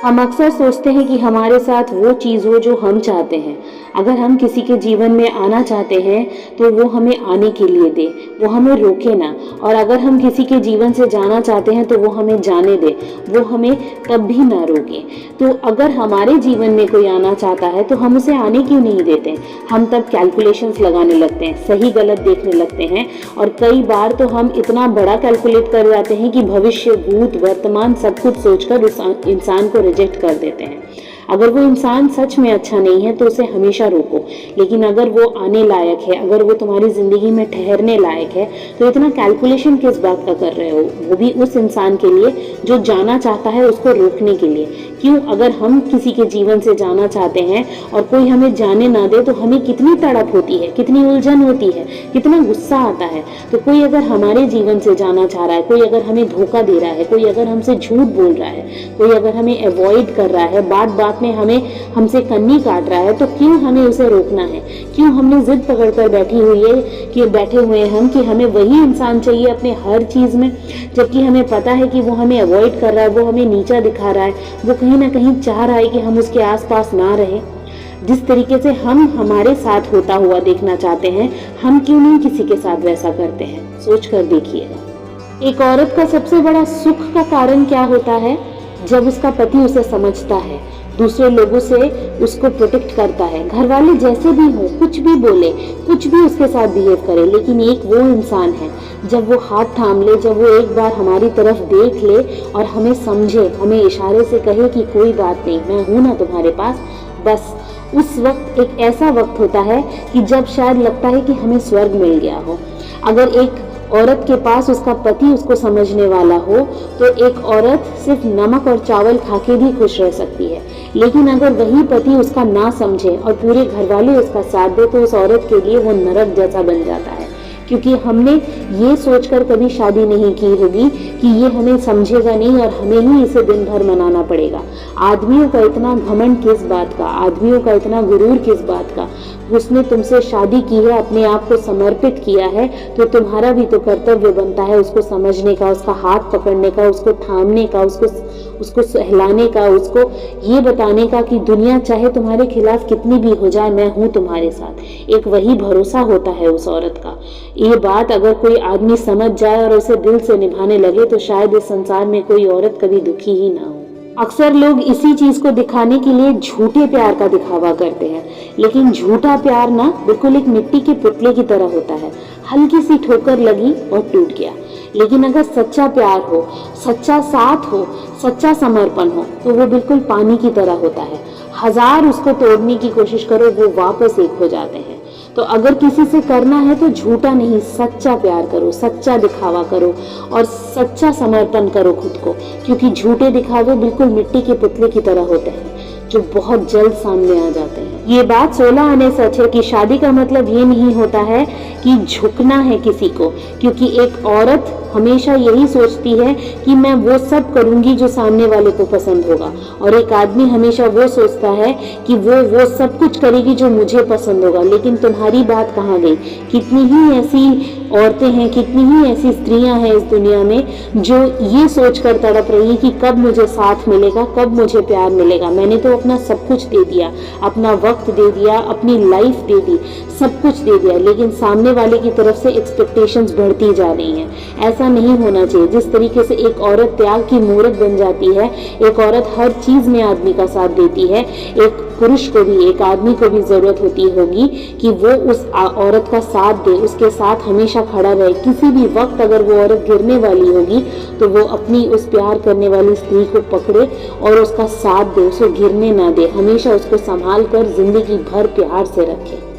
हम अक्सर सोचते हैं कि हमारे साथ वो चीज़ हो जो हम चाहते हैं। अगर हम किसी के जीवन में आना चाहते हैं तो वो हमें आने के लिए दे, वो हमें रोके ना। और अगर हम किसी के जीवन से जाना चाहते हैं तो वो हमें जाने दे, वो हमें तब भी ना रोके। तो अगर हमारे जीवन में कोई आना चाहता है तो हम उसे आने क्यों नहीं देते? हम तब कैलकुलेशंस लगाने लगते हैं, सही गलत देखने लगते हैं, और कई बार तो हम इतना बड़ा कैलकुलेट कर जाते हैं कि भविष्य, भूत, वर्तमान सब कुछ सोचकर उस इंसान को रिजेक्ट कर देते हैं। अगर वो इंसान सच में अच्छा नहीं है तो उसे हमेशा रोको, लेकिन अगर वो आने लायक है, अगर वो तुम्हारी ज़िंदगी में ठहरने लायक है, तो इतना कैलकुलेशन किस बात का कर रहे हो? वो भी उस इंसान के लिए जो जाना चाहता है, उसको रोकने के लिए। क्यों? अगर हम किसी के जीवन से जाना चाहते हैं और कोई हमें जाने ना दे तो हमें कितनी तड़प होती है, कितनी उलझन होती है, कितना गुस्सा आता है। तो कोई अगर हमारे जीवन से जाना चाह रहा है, कोई अगर हमें धोखा दे रहा है, कोई अगर हमसे झूठ बोल रहा है, कोई अगर हमें अवॉइड कर रहा है, बात बात में हमसे कन्नी काट रहा है, तो क्यों हमें उसे रोकना है? क्यों हमने जिद पकड़कर बैठे हुए हैं हम कि हमें वही इंसान चाहिए अपने हर चीज में, जबकि हमें पता है कि वो हमें अवॉइड कर रहा है, वो हमें नीचा दिखा रहा है, वो कहीं ना कहीं चाह रहा है कि हम उसके आसपास ना रहे। जिस तरीके से हम हमारे साथ होता हुआ देखना चाहते हैं, हम क्यों नहीं किसी के साथ वैसा करते हैं? सोच कर देखिएगा। एक औरत का सबसे बड़ा सुख का कारण क्या होता है? जब उसका पति उसे समझता है, दूसरे लोगों से उसको प्रोटेक्ट करता है, घर वाले जैसे भी हो, कुछ भी बोले, कुछ भी उसके साथ बिहेव करे, लेकिन एक वो इंसान है जब वो हाथ थाम ले, जब वो एक बार हमारी तरफ देख ले और हमें समझे, हमें इशारे से कहे कि कोई बात नहीं, मैं हूं ना तुम्हारे पास। बस उस वक्त एक ऐसा वक्त होता है कि जब शायद लगता है कि हमें स्वर्ग मिल गया हो। अगर एक औरत के पास उसका पति उसको समझने वाला हो तो एक औरत सिर्फ नमक और चावल खा के भी खुश रह सकती है, लेकिन अगर वही पति उसका ना समझे और पूरे घर वाले उसका साथ दे तो उस औरत के लिए वो नरक जैसा बन जाता है। क्योंकि हमने ये सोचकर कभी शादी नहीं की होगी कि ये हमें समझेगा नहीं और हमें ही इसे दिन भर मनाना पड़ेगा। आदमियों का इतना घमंड किस बात का? आदमियों का इतना गुरूर किस बात का? उसने तुमसे शादी की है, अपने आप को समर्पित किया है, तो तुम्हारा भी तो कर्तव्य बनता है उसको समझने का, उसका हाथ पकड़ने का, उसको थामने का, उसको सहलाने का, उसको ये बताने का कि दुनिया चाहे तुम्हारे खिलाफ कितनी भी हो जाए, मैं हूं तुम्हारे साथ। एक वही भरोसा होता है उस औरत का। ये बात अगर कोई आदमी समझ जाए और उसे दिल से निभाने लगे तो शायद इस संसार में कोई औरत कभी दुखी ही ना हो। अक्सर लोग इसी चीज को दिखाने के लिए झूठे प्यार का दिखावा करते हैं, लेकिन झूठा प्यार ना बिल्कुल एक मिट्टी के पुतले की तरह होता है। हल्की सी ठोकर लगी और टूट गया। लेकिन अगर सच्चा प्यार हो, सच्चा साथ हो, सच्चा समर्पण हो तो वो बिल्कुल पानी की तरह होता है। हजार उसको तोड़ने की कोशिश करो, वो वापस एक हो जाते हैं। तो अगर किसी से करना है तो झूठा नहीं, सच्चा प्यार करो, सच्चा दिखावा करो और सच्चा समर्पण करो खुद को, क्योंकि झूठे दिखावे बिल्कुल मिट्टी के पुतले की तरह होते हैं जो बहुत जल्द सामने आ जाते हैं। ये बात 16 आने सच है कि शादी का मतलब ये नहीं होता है कि झुकना है किसी को, क्योंकि एक औरत हमेशा यही सोचती है कि मैं वो सब करूंगी जो सामने वाले को पसंद होगा, और एक आदमी हमेशा वो सोचता है कि वो सब कुछ करेगी जो मुझे पसंद होगा। लेकिन तुम्हारी बात कहाँ गई? कितनी ही ऐसी औरतें हैं, कितनी ही ऐसी स्त्रियां हैं इस दुनिया में जो ये सोचकर तड़प रही कि कब मुझे साथ मिलेगा, कब मुझे प्यार मिलेगा। मैंने तो अपना सब कुछ दे दिया, अपना वक्त दे दिया, अपनी लाइफ दे दी, सब कुछ दे दिया, लेकिन सामने वाले की तरफ से एक्सपेक्टेशंस बढ़ती जा रही हैं। ऐसा नहीं होना चाहिए। जिस तरीके से एक औरत त्याग की मूर्त बन जाती है, एक औरत हर चीज में आदमी का साथ देती है, एक पुरुष को भी, एक आदमी को भी जरूरत होती होगी कि वो उस औरत का साथ दे, उसके साथ हमेशा खड़ा रहे। किसी भी वक्त अगर वो औरत गिरने वाली होगी तो वो अपनी उस प्यार करने वाली स्त्री को पकड़े और उसका साथ दे, उसे गिरने ना दे, हमेशा उसको संभाल कर जिंदगी भर प्यार से रखे।